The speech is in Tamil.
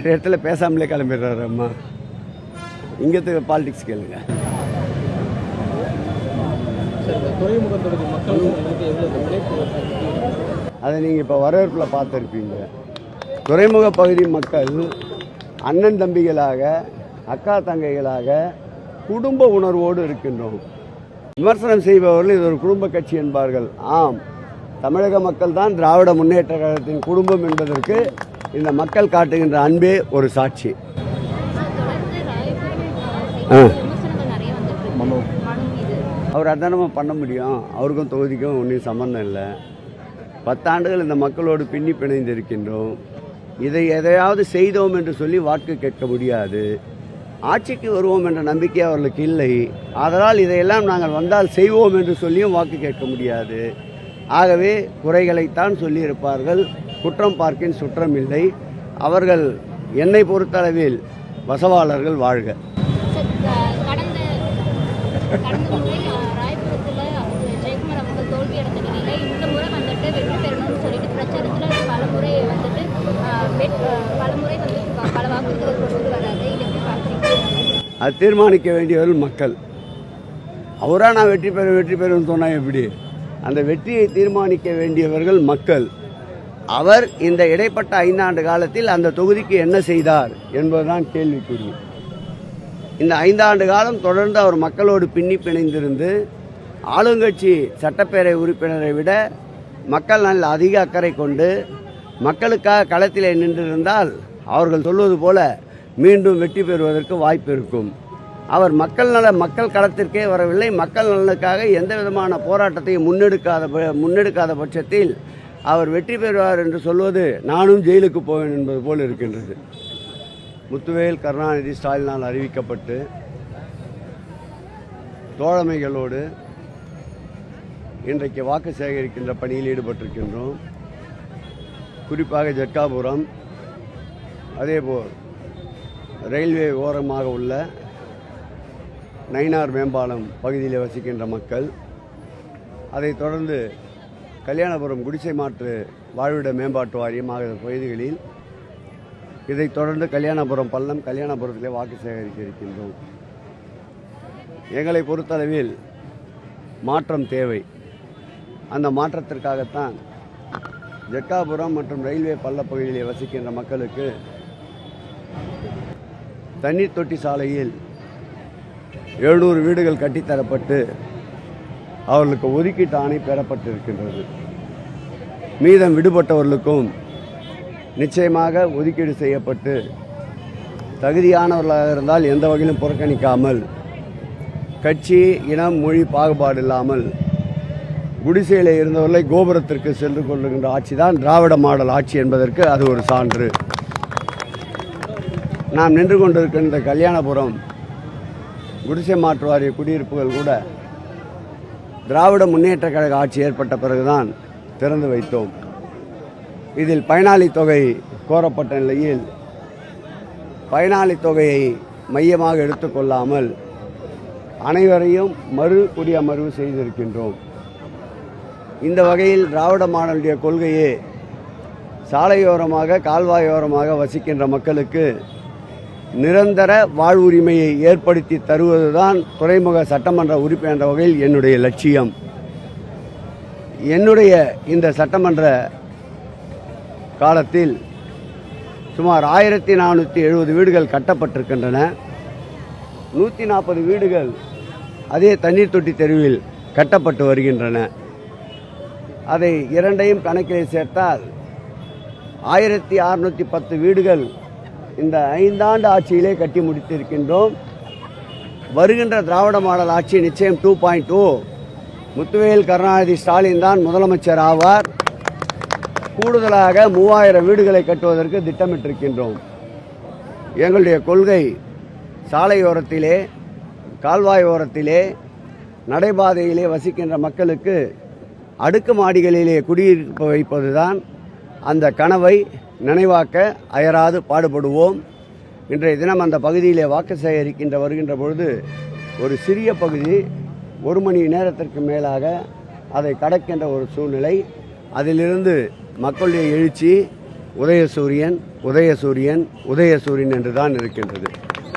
நிறைய இடத்துல பேசாமலே கிளம்பிடுறாரு. அம்மா இங்கே பாலிடிக்ஸ் கேளுங்க. அதை நீங்கள் இப்போ வரவேற்பில் பார்த்துருப்பீங்க. துறைமுக பகுதி மக்கள் அண்ணன் தம்பிகளாக, அக்கா தங்கைகளாக, குடும்ப உணர்வோடு இருக்கின்றோம். விமர்சனம் செய்பவர்கள் இது ஒரு குடும்ப கட்சி என்பார்கள். ஆம், தமிழக மக்கள் தான் திராவிட முன்னேற்ற கழகத்தின் குடும்பம் என்பதற்கு இந்த மக்கள் காட்டுகின்ற அன்பே ஒரு சாட்சி. அவர் அதானமா பண்ண முடியும். அவருக்கும் தொகுதிக்கும் ஒன்றும் சம்பந்தம் இல்லை. 10 ஆண்டுகள் இந்த மக்களோடு பின்னி பிணைந்து இருக்கின்றோம். இதை எதையாவது செய்தோம் என்று சொல்லி வாக்கு கேட்க முடியாது. ஆட்சிக்கு வருவோம் என்ற நம்பிக்கை அவர்களுக்கு இல்லை. அதனால் இதையெல்லாம் நாங்கள் வந்தால் செய்வோம் என்று சொல்லியும் வாக்கு கேட்க முடியாது. ஆகவே குறைகளைத்தான் சொல்லியிருப்பார்கள். குற்றம் பார்க்கின் சுற்றம் இல்லை. அவர்கள் என்னை பொறுத்தளவில் வசவாளர்கள் வாழ்க. அது தீர்மானிக்க வேண்டியவர்கள் மக்கள். அவராக நான் வெற்றி பெறுவேன்னு சொன்னால் எப்படி? அந்த வெற்றியை தீர்மானிக்க வேண்டியவர்கள் மக்கள். அவர் இந்த இடைப்பட்ட 5 ஆண்டு காலத்தில் அந்த தொகுதிக்கு என்ன செய்தார் என்பதுதான் கேள்விக்குறி. இந்த 5 ஆண்டு காலம் தொடர்ந்து அவர் மக்களோடு பின்னி பிணைந்திருந்து ஆளுங்கட்சி சட்டப்பேரவை உறுப்பினரை விட மக்கள் நல்ல அதிக அக்கறை கொண்டு மக்களுக்காக களத்திலே நின்றிருந்தால் அவர்கள் சொல்வது போல மீண்டும் வெற்றி பெறுவதற்கு வாய்ப்பு இருக்கும். அவர் மக்கள் களத்திற்கே வரவில்லை. மக்கள் நலனுக்காக எந்த விதமான போராட்டத்தையும் முன்னெடுக்காத பட்சத்தில் அவர் வெற்றி பெறுவார் என்று சொல்வது நானும் ஜெயிலுக்கு போவேன் என்பது போல் இருக்கின்றது. முத்துவேல் கருணாநிதி ஸ்டாலினால் அறிவிக்கப்பட்டு தோழமைகளோடு இன்றைக்கு வாக்கு சேகரிக்கின்ற பணியில் ஈடுபட்டிருக்கின்றோம். குறிப்பாக ஜட்காபுரம், அதேபோல் ரயில்வே ஓரமாக உள்ள நயினார் மேம்பாலம் பகுதியில் வசிக்கின்ற மக்கள், அதைத் தொடர்ந்து கல்யாணபுரம் குடிசை மாற்று வாழ்விட மேம்பாட்டு வாரியம் ஆகிய பகுதிகளில், இதைத் தொடர்ந்து கல்யாணபுரம் பள்ளம், கல்யாணபுரத்திலே வாக்கு சேகரிக்க இருக்கின்றோம். எங்களை பொறுத்தளவில் மாற்றம் தேவை. அந்த மாற்றத்திற்காகத்தான் ஜட்காபுரம் மற்றும் ரயில்வே பள்ளப்பகுதியிலே வசிக்கின்ற மக்களுக்கு தண்ணீர் தொட்டி சாலையில் 700 வீடுகள் கட்டித்தரப்பட்டு அவர்களுக்கு ஒதுக்கீட்டு ஆணை பெறப்பட்டிருக்கின்றது. மீதம் விடுபட்டவர்களுக்கும் நிச்சயமாக ஒதுக்கீடு செய்யப்பட்டு தகுதியானவர்களாக இருந்தால் எந்த வகையிலும் புறக்கணிக்காமல், கட்சி இனம் மொழி பாகுபாடு இல்லாமல் குடிசையில் இருந்தவர்களை கோபுரத்திற்கு சென்று கொள்ளுகின்ற ஆட்சி தான் திராவிட மாடல் ஆட்சி என்பதற்கு அது ஒரு சான்று. நாம் நின்று கொண்டிருக்கின்ற கல்யாணபுரம் குடிசை மாற்று வாரிய குடியிருப்புகள் கூட திராவிட முன்னேற்ற கழக ஆட்சி ஏற்பட்ட பிறகுதான் திறந்து வைத்தோம். இதில் பயனாளி தொகை கோரப்பட்ட நிலையில் பயனாளி தொகையை மையமாக எடுத்துக்கொள்ளாமல் அனைவரையும் குடியமர்வு செய்திருக்கின்றோம். இந்த வகையில் திராவிட மாடலுடைய கொள்கையே சாலையோரமாக, கால்வாயோரமாக வசிக்கின்ற மக்களுக்கு நிரந்தர வாழ்வுரிமையை ஏற்படுத்தி தருவதுதான் துறைமுக சட்டமன்ற உறுப்பினர் என்ற வகையில் என்னுடைய லட்சியம். என்னுடைய இந்த சட்டமன்ற காலத்தில் சுமார் 1470 வீடுகள் கட்டப்பட்டிருக்கின்றன. 140 வீடுகள் அதே தண்ணீர் தொட்டி தெருவில் கட்டப்பட்டு வருகின்றன. அதை இரண்டையும் கணக்கிலே சேர்த்தால் 1610 வீடுகள் இந்த 5 ஆண்டு ஆட்சியிலே கட்டி முடித்திருக்கின்றோம். வருகின்ற திராவிட மாடல் ஆட்சி நிச்சயம் 2.0. முத்துவேல் கருணாநிதி ஸ்டாலின் தான் முதலமைச்சர் ஆவார். கூடுதலாக 3000 வீடுகளை கட்டுவதற்கு திட்டமிட்டிருக்கின்றோம். எங்களுடைய கொள்கை சாலையோரத்திலே, கால்வாயோரத்திலே, நடைபாதையிலே வசிக்கின்ற மக்களுக்கு அடுக்கு மாடிகளிலே குடியிருப்பு வைப்பதுதான். அந்த கனவை நினைவாக்க அயராது பாடுபடுவோம். இன்றைய தினம் அந்த பகுதியிலே வாக்கு சேகரிக்கின்ற வருகின்ற பொழுது ஒரு சிறிய பகுதி 1 மணி நேரத்திற்கு மேலாக அதை கடக்கின்ற ஒரு சூழ்நிலை. அதிலிருந்து மக்களுடைய எழுச்சி, உதயசூரியன் உதயசூரியன் உதயசூரியன் என்று தான் இருக்கின்றது.